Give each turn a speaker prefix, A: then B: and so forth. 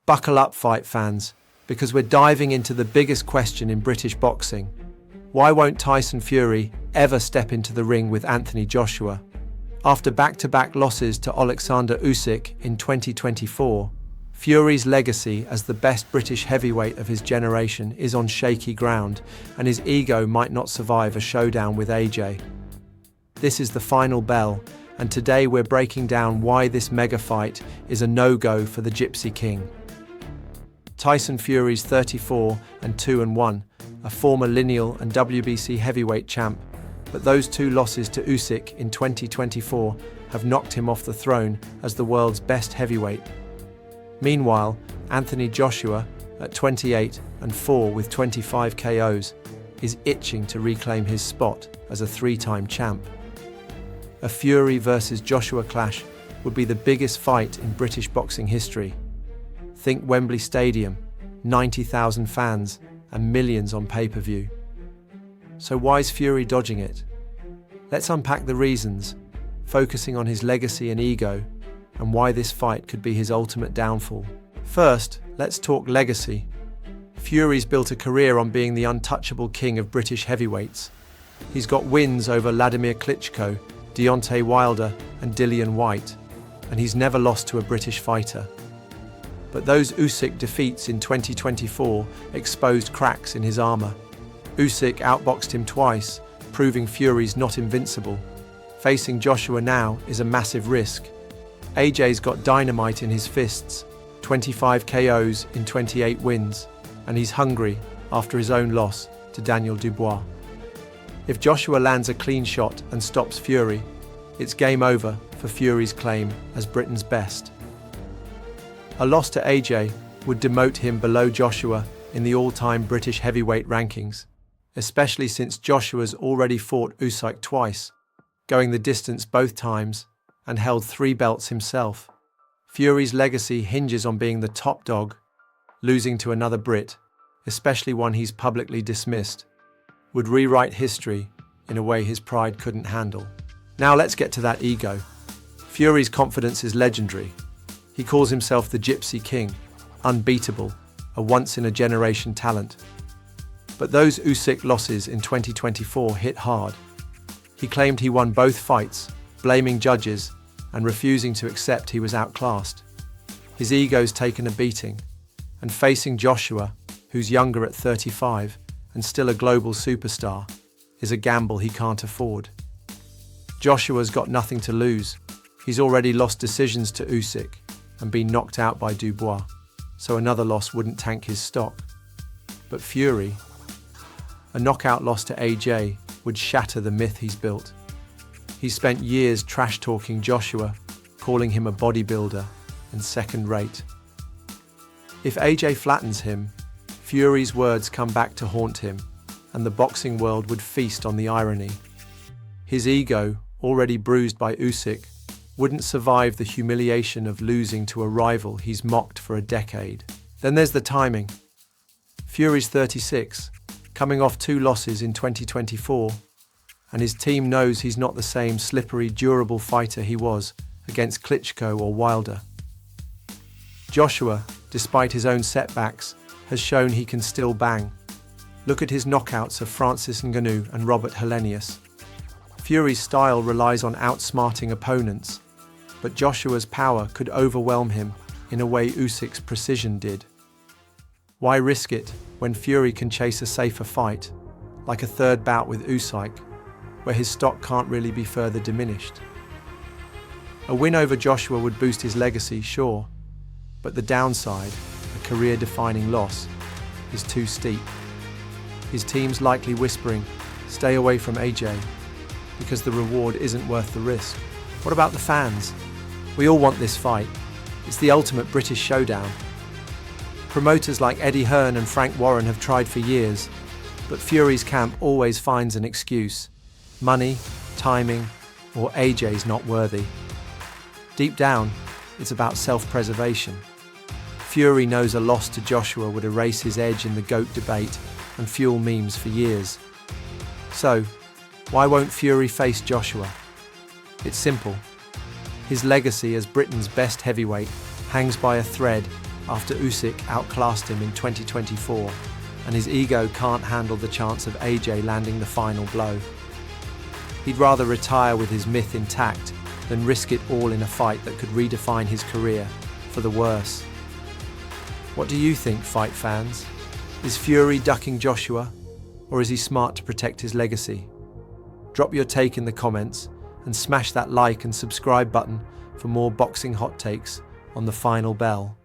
A: Buckle up, fight fans, because we're diving into the biggest question in British boxing. Why won't Tyson Fury ever step into the ring with Anthony Joshua? After back-to-back losses to Alexander Usyk in 2024, Fury's legacy as the best British heavyweight of his generation is on shaky ground, and his ego might not survive a showdown with AJ. This is the final bell, and today we're breaking down why this mega fight is a no-go for the Gypsy King. Tyson Fury's 34-2-1, a former lineal and WBC heavyweight champ, but those two losses to Usyk in 2024 have knocked him off the throne as the world's best heavyweight. Meanwhile, Anthony Joshua, at 28-4 with 25 KOs, is itching to reclaim his spot as a three-time champ. A Fury versus Joshua clash would be the biggest fight in British boxing history. Think Wembley Stadium, 90,000 fans, and millions on pay-per-view. So why's Fury dodging it? Let's unpack the reasons, focusing on his legacy and ego, and why this fight could be his ultimate downfall. First, let's talk legacy. Fury's built a career on being the untouchable king of British heavyweights. He's got wins over Vladimir Klitschko, Deontay Wilder, and Dillian Whyte, and he's never lost to a British fighter. But those Usyk defeats in 2024 exposed cracks in his armour. Usyk outboxed him twice, proving Fury's not invincible. Facing Joshua now is a massive risk. AJ's got dynamite in his fists, 25 KOs in 28 wins, and he's hungry after his own loss to Daniel Dubois. If Joshua lands a clean shot and stops Fury, it's game over for Fury's claim as Britain's best. A loss to AJ would demote him below Joshua in the all-time British heavyweight rankings, especially since Joshua's already fought Usyk twice, going the distance both times, and held 3 belts himself. Fury's legacy hinges on being the top dog. Losing to another Brit, especially one he's publicly dismissed, would rewrite history in a way his pride couldn't handle. Now let's get to that ego. Fury's confidence is legendary. He calls himself the Gypsy King, unbeatable, a once-in-a-generation talent. But those Usyk losses in 2024 hit hard. He claimed he won both fights, blaming judges and refusing to accept he was outclassed. His ego's taken a beating, and facing Joshua, who's younger at 35 and still a global superstar, is a gamble he can't afford. Joshua's got nothing to lose. He's already lost decisions to Usyk and been knocked out by Dubois, so another loss wouldn't tank his stock. But Fury, a knockout loss to AJ would shatter the myth he's built. He's spent years trash-talking Joshua, calling him a bodybuilder and second-rate. If AJ flattens him, Fury's words come back to haunt him, and the boxing world would feast on the irony. His ego, already bruised by Usyk, wouldn't survive the humiliation of losing to a rival he's mocked for a decade. Then there's the timing. Fury's 36, coming off 2 losses in 2024, and his team knows he's not the same slippery, durable fighter he was against Klitschko or Wilder. Joshua, despite his own setbacks, has shown he can still bang. Look at his knockouts of Francis Ngannou and Robert Helenius. Fury's style relies on outsmarting opponents, but Joshua's power could overwhelm him in a way Usyk's precision did. Why risk it when Fury can chase a safer fight, like a third bout with Usyk, where his stock can't really be further diminished? A win over Joshua would boost his legacy, sure, but the downside, a career-defining loss, is too steep. His team's likely whispering, "Stay away from AJ," because the reward isn't worth the risk. What about the fans? We all want this fight. It's the ultimate British showdown. Promoters like Eddie Hearn and Frank Warren have tried for years, but Fury's camp always finds an excuse. Money, timing, or AJ's not worthy. Deep down, it's about self-preservation. Fury knows a loss to Joshua would erase his edge in the GOAT debate and fuel memes for years. So, why won't Fury face Joshua? It's simple. His legacy as Britain's best heavyweight hangs by a thread after Usyk outclassed him in 2024, and his ego can't handle the chance of AJ landing the final blow. He'd rather retire with his myth intact than risk it all in a fight that could redefine his career for the worse. What do you think, fight fans? Is Fury ducking Joshua, or is he smart to protect his legacy? Drop your take in the comments and smash that like and subscribe button for more boxing hot takes on The Final Bell.